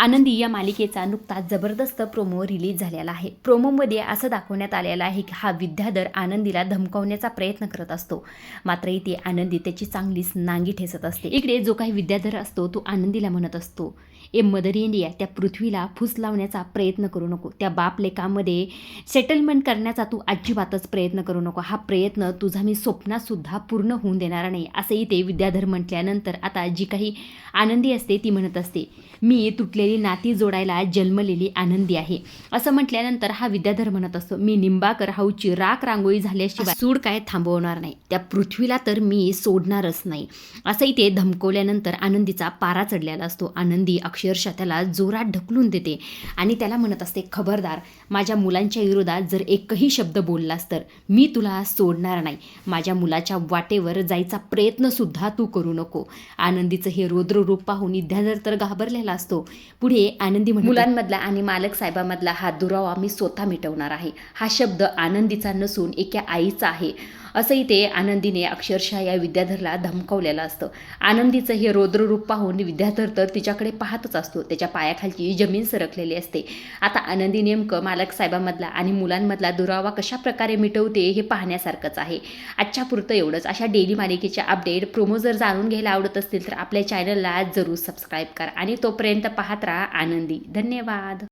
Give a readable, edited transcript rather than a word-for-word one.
आनंदी या मालिकेचा नुकताच जबरदस्त प्रोमो रिलीज झालेला आहे. प्रोमोमध्ये असं दाखवण्यात आलेलं आहे की हा विद्याधर आनंदीला धमकावण्याचा प्रयत्न करत असतो. मात्र इथे आनंदी त्याची चांगलीच नांगी ठेचत असते. इकडे जो काही विद्याधर असतो तो आनंदीला म्हणत असतो, ए मदर इंडिया, त्या पृथ्वीला फूस लावण्याचा प्रयत्न करू नको. त्या बापलेकामध्ये सेटलमेंट करण्याचा तू अजिबातच प्रयत्न करू नको. हा प्रयत्न तुझा मी स्वप्नातसुद्धा पूर्ण होऊन देणार नाही. असं इथे विद्याधर म्हटल्यानंतर आता जी काही आनंदी असते ती म्हणत असते, मी तुटलेली नाती जोडायला जन्मलेली आनंदी आहे. असं म्हटल्यानंतर हा विद्याधर म्हणत असतो, मी निंबाकर हाऊची राख रांगोळी झाल्याशिवाय सूड काय थांबवणार नाही. त्या पृथ्वीला तर मी सोडणारच नाही. असं इथे धमकवल्यानंतर आनंदीचा पारा चढलेला असतो. आनंदी अक्षरशः त्याला जोरात ढकलून देते आणि त्याला म्हणत असते, खबरदार, माझ्या मुलांच्या विरोधात जर एकही शब्द बोललास तर मी तुला सोडणार नाही. माझ्या मुलाच्या वाटेवर जायचा प्रयत्न सुद्धा तू करू नको. आनंदीचं हे रौद्र रूप पाहून विद्याधर तर घाबरलेला असतो. पुढे आनंदी मुलांमधला आणि मालक साहेबांमधला हा दुरावा मी स्वतः मिटवणार आहे. हा शब्द आनंदीचा नसून एका आईचा आहे. असं इथे आनंदीने अक्षरशः या विद्याधरला धमकावलेलं असतं. आनंदीचं हे रौद्र रूप पाहून विद्याधर तर तिच्याकडे पाहतच असतो. त्याच्या पायाखालची जमीन सरकलेली असते. आता आनंदी नेमकं मालक साहेबांमधला आणि मुलांमधला दुरावा कशा प्रकारे मिटवते हे पाहण्यासारखंच आहे. आजच्या पुरतं एवढंच. अशा डेली मालिकेच्या अपडेट प्रोमो जर जाणून घ्यायला आवडत असतील तर आपल्या चॅनलला जरूर सबस्क्राईब करा आणि तोपर्यंत पाहत राहा आनंदी. धन्यवाद.